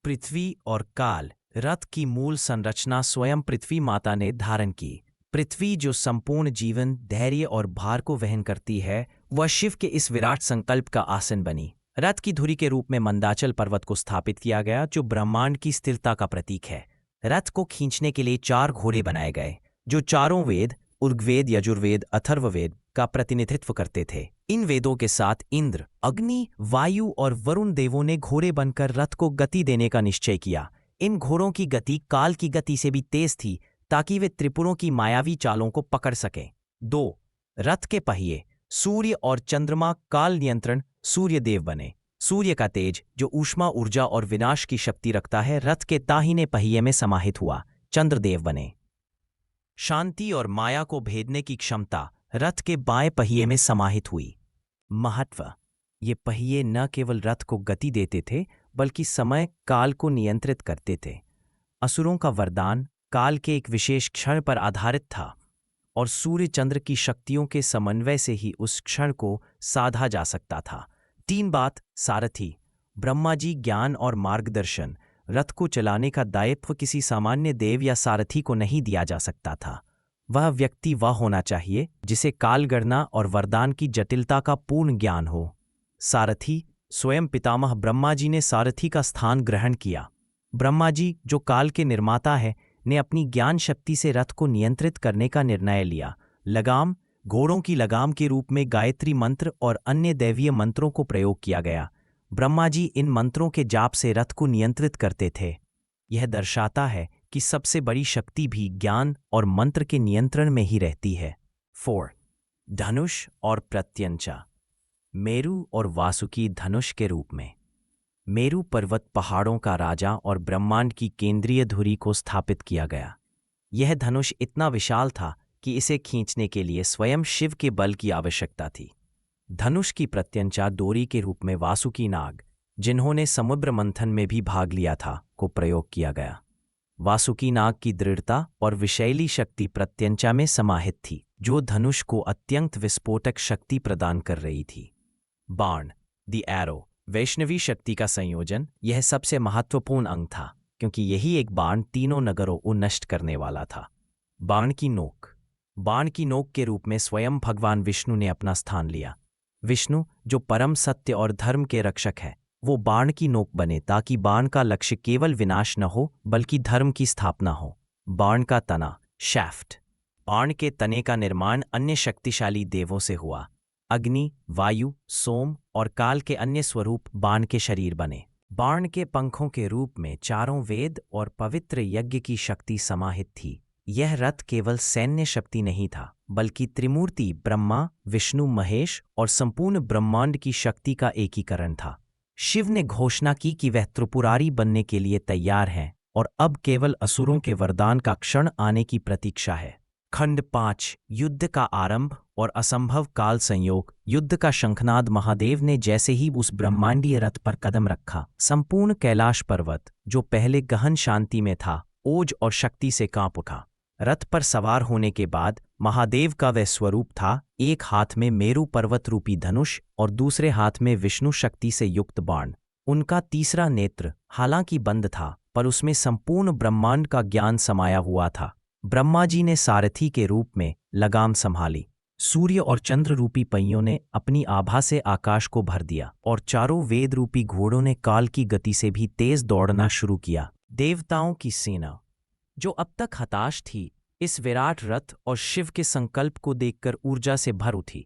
पृथ्वी और काल। रथ की मूल संरचना स्वयं पृथ्वी माता ने धारण की। पृथ्वी जो संपूर्ण जीवन, धैर्य और भार को वहन करती है, वह शिव के इस विराट संकल्प का आसन बनी। रथ की धुरी के रूप में मंदाचल पर्वत को स्थापित किया गया, जो ब्रह्मांड की स्थिरता का प्रतीक है। रथ को खींचने के लिए 4 घोड़े बनाए गए, जो चारों वेद, ऋग्वेद, यजुर्वेद, अथर्ववेद का प्रतिनिधित्व करते थे। इन वेदों के साथ इंद्र, अग्नि, वायु और वरुण देवों ने घोड़े बनकर रथ को गति देने का निश्चय किया। इन घोड़ों की गति काल की गति से भी तेज थी, ताकि वे त्रिपुरों की मायावी चालों को पकड़ सकें। 2. रथ के पहिए। सूर्य और चंद्रमा काल नियंत्रण सूर्यदेव बने। सूर्य का तेज, जो ऊष्मा, ऊर्जा और विनाश की शक्ति रखता है, रथ के दाहिने पहिए में समाहित हुआ, चंद्रदेव बने। शांति और माया को भेदने की क्षमता रथ के बाएं पहिए में समाहित हुई। महत्व: ये पहिए न केवल रथ को गति देते थे, बल्कि समय काल को नियंत्रित करते थे। असुरों का वरदान काल के एक विशेष क्षण पर आधारित था, और सूर्य चंद्र की शक्तियों के समन्वय से ही उस क्षण को साधा जा सकता था। 3 बात सारथी। ब्रह्मा जी ज्ञान और मार्गदर्शन। रथ को चलाने का दायित्व किसी सामान्य देव या सारथी को नहीं दिया जा सकता था। वह व्यक्ति वह होना चाहिए जिसे कालगणना और वरदान की जटिलता का पूर्ण ज्ञान हो। सारथी। स्वयं पितामह ब्रह्मा जी ने सारथी का स्थान ग्रहण किया। ब्रह्मा जी, जो काल के निर्माता है, ने अपनी ज्ञान शक्ति से रथ को नियंत्रित करने का निर्णय लिया। लगाम। घोड़ों की लगाम के रूप में गायत्री मंत्र और अन्य दैवीय मंत्रों को प्रयोग किया गया। ब्रह्मा जी इन मंत्रों के जाप से रथ को नियंत्रित करते थे। यह दर्शाता है कि सबसे बड़ी शक्ति भी ज्ञान और मंत्र के नियंत्रण में ही रहती है। 4. धनुष और प्रत्यंचा। मेरु और वासुकी धनुष के रूप में। मेरु पर्वत पहाड़ों का राजा और ब्रह्मांड की केंद्रीय धुरी को स्थापित किया गया। यह धनुष इतना विशाल था कि इसे खींचने के लिए स्वयं शिव के बल की आवश्यकता थी। धनुष की प्रत्यंचा डोरी के रूप में वासुकी नाग, जिन्होंने समुद्र मंथन में भी भाग लिया था, को प्रयोग किया गया। वासुकी नाग की दृढ़ता और विषैली शक्ति प्रत्यंचा में समाहित थी, जो धनुष को अत्यंत विस्फोटक शक्ति प्रदान कर रही थी। बाण, द एरो, वैष्णवी शक्ति का संयोजन। यह सबसे महत्वपूर्ण अंग था, क्योंकि यही एक बाण तीनों नगरों को नष्ट करने वाला था। बाण की नोक। बाण की नोक के रूप में स्वयं भगवान विष्णु ने अपना स्थान लिया। विष्णु, जो परम सत्य और धर्म के रक्षक है, वो बाण की नोक बने ताकि बाण का लक्ष्य केवल विनाश न हो बल्कि धर्म की स्थापना हो। बाण का तना, शैफ्ट। बाण के तने का निर्माण अन्य शक्तिशाली देवों से हुआ। अग्नि, वायु, सोम और काल के अन्य स्वरूप बाण के शरीर बने। बाण के पंखों के रूप में चारों वेद और पवित्र यज्ञ की शक्ति समाहित थी। यह रथ केवल सैन्य शक्ति नहीं था, बल्कि त्रिमूर्ति ब्रह्मा, विष्णु, महेश और संपूर्ण ब्रह्मांड की शक्ति का एकीकरण था। शिव ने घोषणा की कि वह त्रिपुरारी बनने के लिए तैयार हैं और अब केवल असुरों के वरदान का क्षण आने की प्रतीक्षा है। खंड 5। युद्ध का आरंभ और असंभव काल संयोग। युद्ध का शंखनाद। महादेव ने जैसे ही उस ब्रह्मांडीय रथ पर कदम रखा, संपूर्ण कैलाश पर्वत, जो पहले गहन शांति में था, ओज और शक्ति से कांप उठा। रथ पर सवार होने के बाद महादेव का वह स्वरूप था, एक हाथ में मेरु पर्वत रूपी धनुष और दूसरे हाथ में विष्णु शक्ति से युक्त बाण। उनका तीसरा नेत्र हालांकि बंद था, पर उसमें संपूर्ण ब्रह्मांड का ज्ञान समाया हुआ था। ब्रह्मा जी ने सारथी के रूप में लगाम संभाली। सूर्य और चंद्र रूपी पहियों ने अपनी आभा से आकाश को भर दिया और चारों वेद रूपी घोड़ों ने काल की गति से भी तेज दौड़ना शुरू किया। देवताओं की सेना, जो अब तक हताश थी, इस विराट रथ और शिव के संकल्प को देखकर ऊर्जा से भर उठी।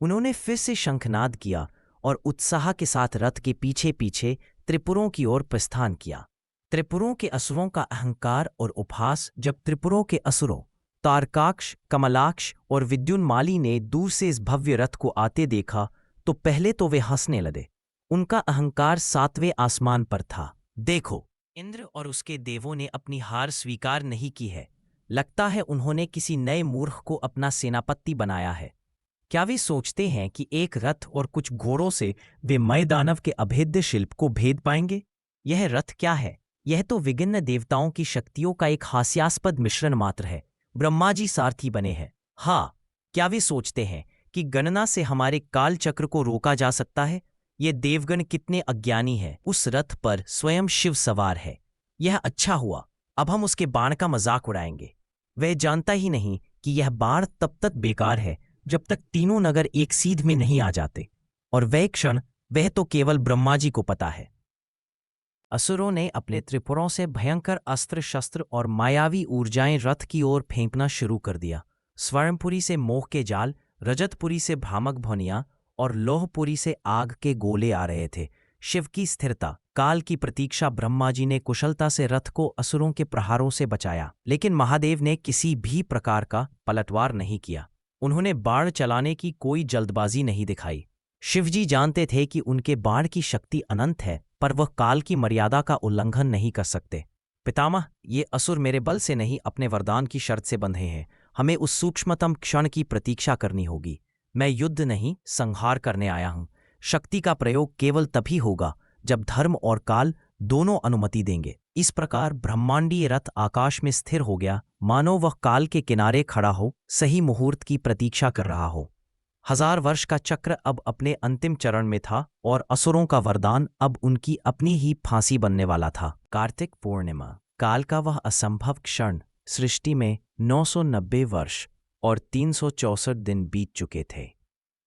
उन्होंने फिर से शंखनाद किया और उत्साह के साथ रथ के पीछे पीछे त्रिपुरों की ओर प्रस्थान किया। त्रिपुरों के असुरों का अहंकार और उपहास। जब त्रिपुरों के असुरों तारकाक्ष, कमलाक्ष और विद्युन्माली ने दूर से इस भव्य रथ को आते देखा तो पहले तो वे हंसने लगे। उनका अहंकार 7वें आसमान पर था। देखो, इंद्र और उसके देवों ने अपनी हार स्वीकार नहीं की है। लगता है उन्होंने किसी नए मूर्ख को अपना सेनापति बनाया है। क्या वे सोचते हैं कि एक रथ और कुछ घोड़ों से वे मय दानव के अभेद्य शिल्प को भेद पाएंगे? यह रथ क्या है? यह तो विभिन्न देवताओं की शक्तियों का एक हास्यास्पद मिश्रण मात्र है। ब्रह्मा जी सारथी बने हैं। हाँ, क्या वे सोचते हैं कि गणना से हमारे काल चक्र को रोका जा सकता है? ये देवगण कितने अज्ञानी हैं। उस रथ पर स्वयं शिव सवार है। यह अच्छा हुआ, अब हम उसके बाण का मजाक उड़ाएंगे। वह जानता ही नहीं कि यह बाण तब तक बेकार है जब तक तीनों नगर एक सीध में नहीं आ जाते, और वह क्षण, वह तो केवल ब्रह्मा जी को पता है। असुरों ने अपने त्रिपुरों से भयंकर अस्त्र शस्त्र और मायावी ऊर्जाएं रथ की ओर फेंकना शुरू कर दिया। स्वर्णपुरी से मोह के जाल, रजतपुरी से भ्रामक ध्वनियां और लोहपुरी से आग के गोले आ रहे थे। शिव की स्थिरता, काल की प्रतीक्षा। ब्रह्मा जी ने कुशलता से रथ को असुरों के प्रहारों से बचाया, लेकिन महादेव ने किसी भी प्रकार का पलटवार नहीं किया। उन्होंने बाण चलाने की कोई जल्दबाजी नहीं दिखाई। शिवजी जानते थे कि उनके बाण की शक्ति अनंत है, पर वह काल की मर्यादा का उल्लंघन नहीं कर सकते। पितामह, ये असुर मेरे बल से नहीं, अपने वरदान की शर्त से बंधे हैं। हमें उस सूक्ष्मतम क्षण की प्रतीक्षा करनी होगी। मैं युद्ध नहीं, संहार करने आया हूं। शक्ति का प्रयोग केवल तभी होगा जब धर्म और काल दोनों अनुमति देंगे। इस प्रकार ब्रह्मांडीय रथ आकाश में स्थिर हो गया, मानो वह काल के किनारे खड़ा हो, सही मुहूर्त की प्रतीक्षा कर रहा हो। 1000 वर्ष का चक्र अब अपने अंतिम चरण में था और असुरों का वरदान अब उनकी अपनी ही फांसी बनने वाला था। कार्तिक पूर्णिमा, काल का वह असंभव क्षण। सृष्टि में 990 वर्ष और 364 दिन बीत चुके थे।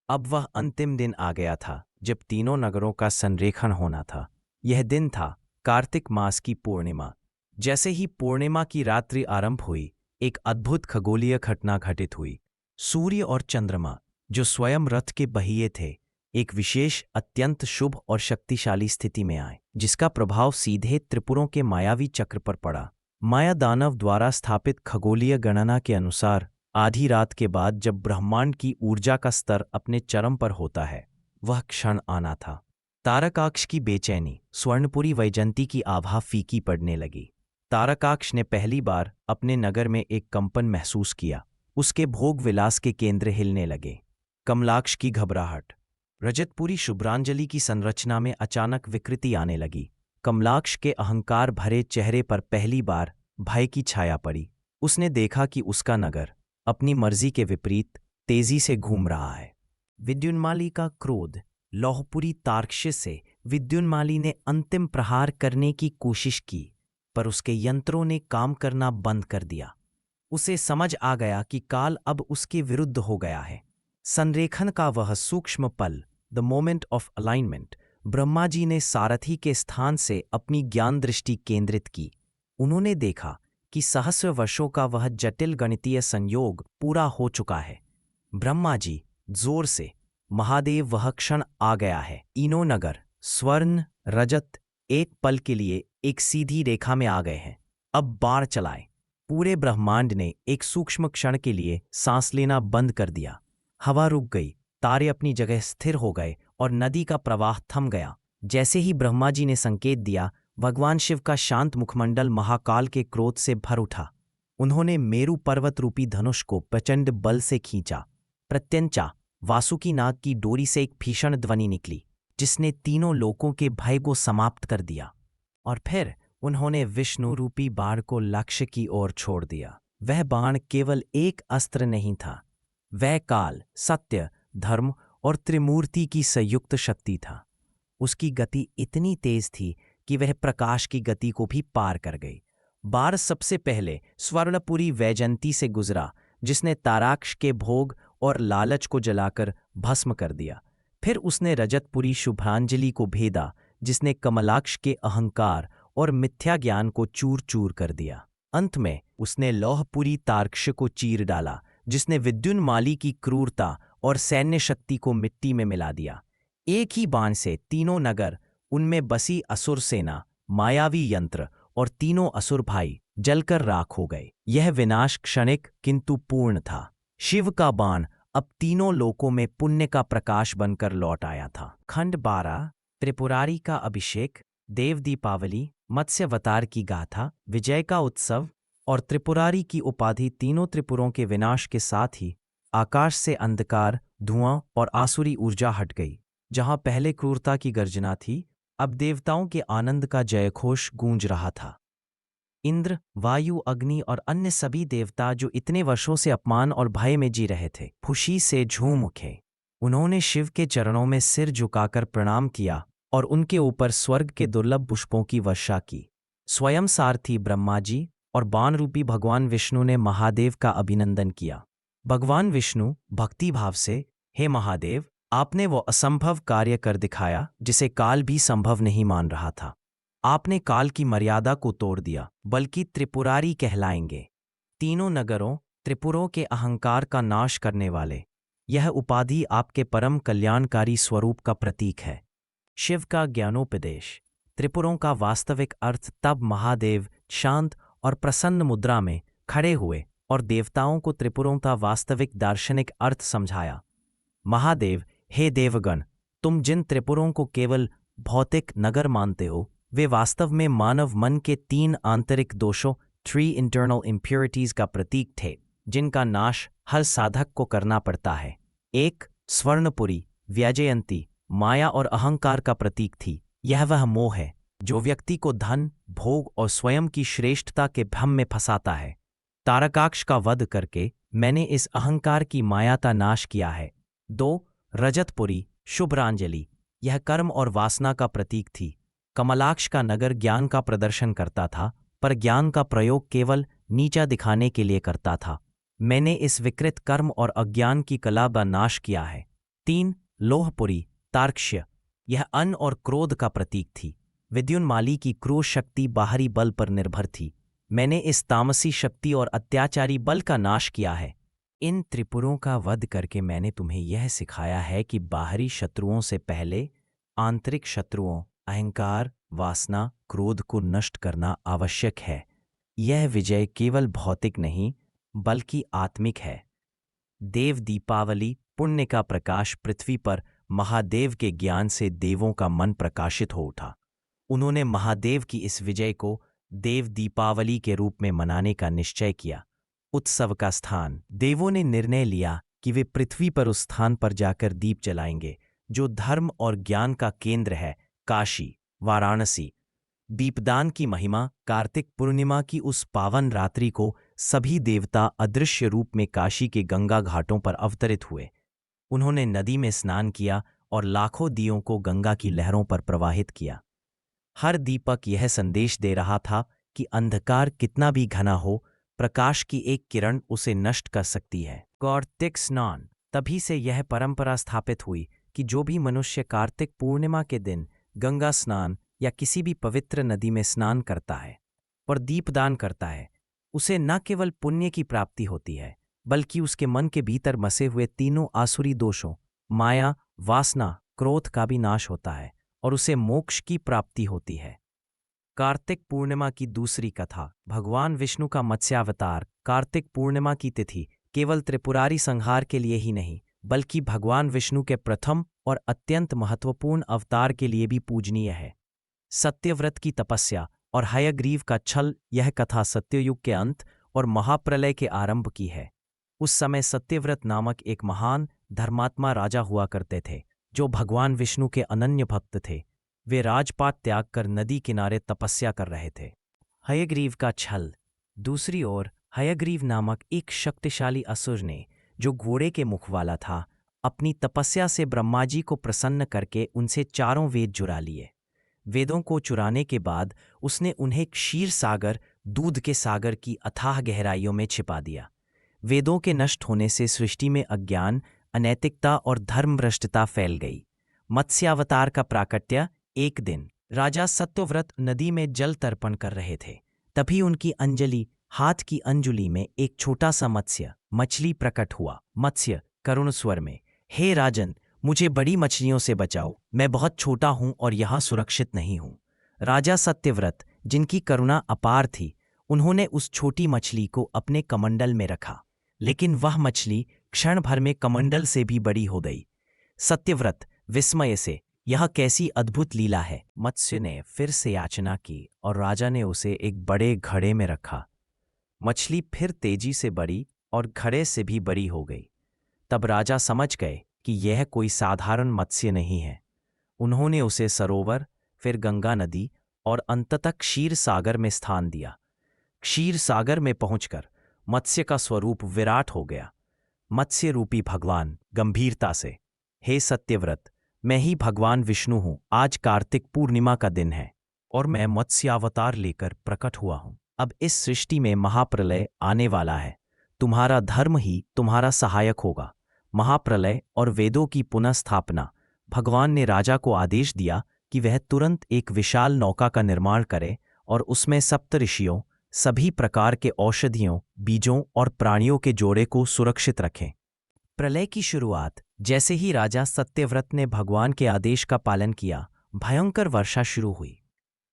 अब वह अंतिम दिन आ गया था जब तीनों नगरों का संरेखण होना था। यह दिन था कार्तिक मास की पूर्णिमा। जैसे ही पूर्णिमा की रात्रि आरंभ हुई, एक अद्भुत खगोलीय घटना घटित हुई। सूर्य और चंद्रमा, जो स्वयं रथ के पहिए थे, एक विशेष अत्यंत शुभ और शक्तिशाली स्थिति में आए, जिसका प्रभाव सीधे त्रिपुरों के मायावी चक्र पर पड़ा। माया दानव द्वारा स्थापित खगोलीय गणना के अनुसार आधी रात के बाद जब ब्रह्मांड की ऊर्जा का स्तर अपने चरम पर होता है, वह क्षण आना था। तारकाक्ष की बेचैनी, स्वर्णपुरी वैजयंती की आभा फीकी पड़ने लगी। तारकाक्ष ने पहली बार अपने नगर में एक कंपन महसूस किया। उसके भोग विलास के केंद्र हिलने लगे। कमलाक्ष की घबराहट, रजतपुरी शुभ्रांजलि की संरचना में अचानक विकृति आने लगी। कमलाक्ष के अहंकार भरे चेहरे पर पहली बार भय की छाया पड़ी। उसने देखा कि उसका नगर अपनी मर्जी के विपरीत तेजी से घूम रहा है। विद्युन्माली का क्रोध, लौहपुरी तार्क्षिश से विद्युन्माली ने अंतिम प्रहार करने की कोशिश की, पर उसके यंत्रों ने काम करना बंद कर दिया। उसे समझ आ गया कि काल अब उसके विरुद्ध हो गया है। संरेखन का वह सूक्ष्म पल, the moment of alignment, Brahma ji ने सारथी के स्थान से अपनी ज्ञान दृष्टि केंद्रित की। उन्होंने देखा कि सहस्र वर्षों का वह जटिल गणितीय संयोग पूरा हो चुका है। ब्रह्मा जी, जोर से, महादेव, वह क्षण आ गया है। तीनों नगर, स्वर्ण, रजत, एक पल के लिए एक सीधी रेखा में आ गए हैं। अब बाण चलाए। पूरे ब्रह्मांड ने एक सूक्ष्म क्षण के लिए सांस लेना बंद कर दिया। हवा रुक गई, तारे अपनी जगह स्थिर हो गए और नदी का प्रवाह थम गया। जैसे ही ब्रह्मा जी ने संकेत दिया, भगवान शिव का शांत मुखमंडल महाकाल के क्रोध से भर उठा। उन्होंने मेरु पर्वत रूपी धनुष को प्रचंड बल से खींचा। प्रत्यंचा, वासुकी नाग की डोरी से एक भीषण ध्वनि निकली, जिसने तीनों लोकों के भय को समाप्त कर दिया। और फिर उन्होंने विष्णु रूपी बाण को लक्ष्य की ओर छोड़ दिया। वह बाण केवल एक अस्त्र नहीं था, वह काल, सत्य, धर्म और त्रिमूर्ति की संयुक्त शक्ति था। उसकी गति इतनी तेज थी कि वह प्रकाश की गति को भी पार कर गई। बाण सबसे पहले स्वर्णपुरी वैजयंती से गुजरा, जिसने ताराक्ष के भोग और लालच को जलाकर भस्म कर दिया। फिर उसने रजतपुरी शुभ्रांजलि को भेदा, जिसने कमलाक्ष के अहंकार और मिथ्या ज्ञान को चूर चूर कर दिया। अंत में उसने लौहपुरी तार्क्ष को चीर डाला, जिसने विद्युन्माली की क्रूरता और सैन्य शक्ति को मिट्टी में मिला दिया। एक ही बाण से तीनों नगर, उनमें बसी असुर सेना, मायावी यंत्र और तीनों असुर भाई जलकर राख हो गए। यह विनाश क्षणिक किंतु पूर्ण था। शिव का बाण अब तीनों लोकों में पुण्य का प्रकाश बनकर लौट आया था। खंड 12, त्रिपुरारी का अभिषेक, देव दीपावली, मत्स्यावतार की गाथा, विजय का उत्सव और त्रिपुरारी की उपाधि। तीनों त्रिपुरों के विनाश के साथ ही आकाश से अंधकार, धुआं और आसुरी ऊर्जा हट गई। जहां पहले क्रूरता की गर्जना थी, अब देवताओं के आनंद का जयघोष गूंज रहा था। इंद्र, वायु, अग्नि और अन्य सभी देवता जो इतने वर्षों से अपमान और भय में जी रहे थे, खुशी से झूम उठे। उन्होंने शिव के चरणों में सिर झुकाकर प्रणाम किया और उनके ऊपर स्वर्ग के दुर्लभ पुष्पों की वर्षा की। स्वयं सारथी ब्रह्मा जी और बाण रूपी भगवान विष्णु ने महादेव का अभिनंदन किया। भगवान विष्णु भक्ति भाव से, हे महादेव, आपने वो असंभव कार्य कर दिखाया जिसे काल भी संभव नहीं मान रहा था। आपने काल की मर्यादा को तोड़ दिया, बल्कि त्रिपुरारी कहलाएंगे। तीनों नगरों, त्रिपुरों के अहंकार का नाश करने वाले। यह उपाधि आपके परम कल्याणकारी स्वरूप का प्रतीक है। शिव का ज्ञानोपदेश, त्रिपुरों का वास्तविक अर्थ। तब महादेव शांत और प्रसन्न मुद्रा में खड़े हुए और देवताओं को त्रिपुरों का वास्तविक दार्शनिक अर्थ समझाया। महादेव, हे देवगण, तुम जिन त्रिपुरों को केवल भौतिक नगर मानते हो, वे वास्तव में मानव मन के 3 आंतरिक दोषों, 3 इंटरनल इम्प्योरिटीज का प्रतीक थे, जिनका नाश हर साधक को करना पड़ता है। 1, स्वर्णपुरी वैजयंती माया और अहंकार का प्रतीक थी। यह वह मोह है जो व्यक्ति को धन, भोग और स्वयं की श्रेष्ठता के भ्रम में फंसाता है। तारकाक्ष का वध करके मैंने इस अहंकार की माया का नाश किया है। 2. रजतपुरी शुभ्रांजलि, यह कर्म और वासना का प्रतीक थी। कमलाक्ष का नगर ज्ञान का प्रदर्शन करता था, पर ज्ञान का प्रयोग केवल नीचा दिखाने के लिए करता था। मैंने इस विकृत कर्म और अज्ञान की कला का नाश किया है। 3. लोहपुरी तार्क्ष्य, यह अन्न और क्रोध का प्रतीक थी। विद्युन्माली की क्रोध शक्ति बाहरी बल पर निर्भर थी। मैंने इस तामसी शक्ति और अत्याचारी बल का नाश किया है। इन त्रिपुरों का वध करके मैंने तुम्हें यह सिखाया है कि बाहरी शत्रुओं से पहले आंतरिक शत्रुओं अहंकार, वासना, क्रोध को नष्ट करना आवश्यक है। यह विजय केवल भौतिक नहीं बल्कि आत्मिक है। देव दीपावली पुण्य का प्रकाश पृथ्वी पर महादेव के ज्ञान से देवों का मन प्रकाशित हो उठा। उन्होंने महादेव की इस विजय को देव दीपावली के रूप में मनाने का निश्चय किया। उत्सव का स्थान, देवों ने निर्णय लिया कि वे पृथ्वी पर उस स्थान पर जाकर दीप जलाएंगे जो धर्म और ज्ञान का केंद्र है, काशी, वाराणसी। दीपदान की महिमा, कार्तिक पूर्णिमा की उस पावन रात्रि को सभी देवता अदृश्य रूप में काशी के गंगा घाटों पर अवतरित हुए। उन्होंने नदी में स्नान किया और लाखों दियों को गंगा की लहरों पर प्रवाहित किया। हर दीपक यह संदेश दे रहा था कि अंधकार कितना भी घना हो, प्रकाश की एक किरण उसे नष्ट कर सकती है। कार्तिक स्नान, तभी से यह परंपरा स्थापित हुई कि जो भी मनुष्य कार्तिक पूर्णिमा के दिन गंगा स्नान या किसी भी पवित्र नदी में स्नान करता है और दीपदान करता है, उसे न केवल पुण्य की प्राप्ति होती है बल्कि उसके मन के भीतर मसे हुए तीनों आसुरी दोषों माया, वासना, क्रोध का भी नाश होता है और उसे मोक्ष की प्राप्ति होती है। कार्तिक पूर्णिमा की दूसरी कथा, भगवान विष्णु का मत्स्यावतार। कार्तिक पूर्णिमा की तिथि केवल त्रिपुरारी संहार के लिए ही नहीं बल्कि भगवान विष्णु के प्रथम और अत्यंत महत्वपूर्ण अवतार के लिए भी पूजनीय है। सत्यव्रत की तपस्या और हयग्रीव का छल, यह कथा सत्ययुग के अंत और महाप्रलय के आरंभ की है। उस समय सत्यव्रत नामक एक महान धर्मात्मा राजा हुआ करते थे जो भगवान विष्णु के अनन्य भक्त थे। वे राजपाट त्याग कर नदी किनारे तपस्या कर रहे थे। हयग्रीव का छल, दूसरी ओर हयग्रीव नामक एक शक्तिशाली असुर ने, जो घोड़े के मुख वाला था, अपनी तपस्या से ब्रह्मा जी को प्रसन्न करके उनसे चारों वेद चुरा लिए। वेदों को चुराने के बाद उसने उन्हें क्षीर सागर, दूध के सागर की अथाह गहराइयों में छिपा दिया। वेदों के नष्ट होने से सृष्टि में अज्ञान, अनैतिकता और धर्मभ्रष्टता फैल गई। मत्स्यावतार का प्राकट्य, एक दिन राजा सत्यव्रत नदी में जल तर्पण कर रहे थे। तभी उनकी अंजलि, हाथ की अंजुली में एक छोटा सा मत्स्य मछली प्रकट हुआ। मत्स्य करुण स्वर में, हे राजन, मुझे बड़ी मछलियों से बचाओ, मैं बहुत छोटा हूं और यहां सुरक्षित नहीं हूं। राजा सत्यव्रत, जिनकी करुणा अपार थी, उन्होंने उस छोटी मछली को अपने कमंडल में रखा, लेकिन वह मछली क्षण भर में कमंडल से भी बड़ी हो गई। सत्यव्रत विस्मय से, यह कैसी अद्भुत लीला है। मत्स्य ने फिर से याचना की और राजा ने उसे एक बड़े घड़े में रखा। मछली फिर तेजी से बढ़ी और घड़े से भी बड़ी हो गई। तब राजा समझ गए कि यह कोई साधारण मत्स्य नहीं है। उन्होंने उसे सरोवर, फिर गंगा नदी और अंततः क्षीर सागर में स्थान दिया। क्षीर सागर में पहुंचकर मत्स्य का स्वरूप विराट हो गया। मत्स्य रूपी भगवान गंभीरता से, हे सत्यव्रत, मैं ही भगवान विष्णु हूं। आज कार्तिक पूर्णिमा का दिन है और मैं मत्स्यावतार लेकर प्रकट हुआ हूं। अब इस सृष्टि में महाप्रलय आने वाला है। तुम्हारा धर्म ही तुम्हारा सहायक होगा। महाप्रलय और वेदों की पुनः स्थापना। भगवान ने राजा को आदेश दिया कि वह तुरंत एक विशाल नौका का निर्माण करे और उसमें सप्तऋषियों, सभी प्रकार के औषधियों, बीजों और प्राणियों के जोड़े को सुरक्षित रखें। प्रलय की शुरुआत, जैसे ही राजा सत्यव्रत ने भगवान के आदेश का पालन किया, भयंकर वर्षा शुरू हुई।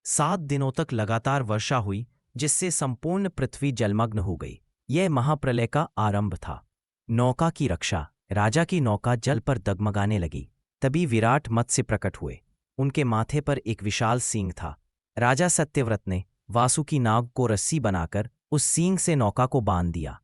7 दिनों तक लगातार वर्षा हुई, जिससे संपूर्ण पृथ्वी जलमग्न हो गई। यह महाप्रलय का आरंभ था। नौका की रक्षा, राजा की नौका जल पर डगमगाने लगी। तभी विराट मत्स्य प्रकट हुए। उनके माथे पर एक विशाल सींग था। राजा सत्यव्रत ने वासुकी नाग को रस्सी बनाकर उस सींग से नौका को बांध दिया।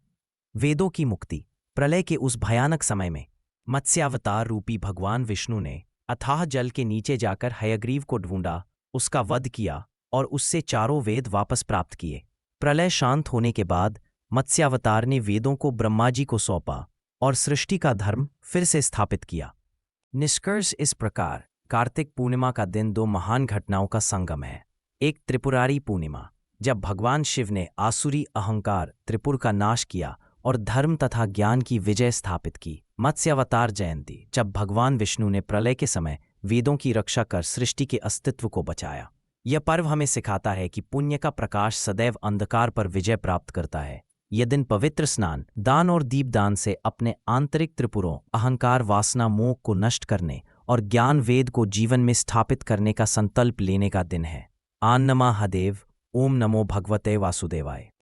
वेदों की मुक्ति। प्रलय के उस भयानक समय में मत्स्यावतार रूपी भगवान विष्णु ने अथाह जल के नीचे जाकर हयग्रीव को ढूंढा, उसका वध किया और उससे चारों वेद वापस प्राप्त किए। प्रलय शांत होने के बाद मत्स्यावतार ने वेदों को ब्रह्मा जी को सौंपा और सृष्टि का धर्म फिर से स्थापित किया। निष्कर्ष इस प्रकार, कार्तिक पूर्णिमा का दिन दो महान घटनाओं का संगम है। एक त्रिपुरारी पूर्णिमा, जब भगवान शिव ने आसुरी अहंकार त्रिपुर का नाश किया और धर्म तथा ज्ञान की विजय स्थापित की। मत्स्यावतार जयंती, जब भगवान विष्णु ने प्रलय के समय वेदों की रक्षा कर सृष्टि के अस्तित्व को बचाया। यह पर्व हमें सिखाता है कि पुण्य का प्रकाश सदैव अंधकार पर विजय प्राप्त करता है। यह दिन पवित्र स्नान, दान और दीपदान से अपने आंतरिक त्रिपुरों, अहंकार, वासना, मोह को नष्ट करने और ज्ञान वेद को जीवन में स्थापित करने का संकल्प लेने का दिन है। आन नमः देव। ओम नमो भगवते वासुदेवाय।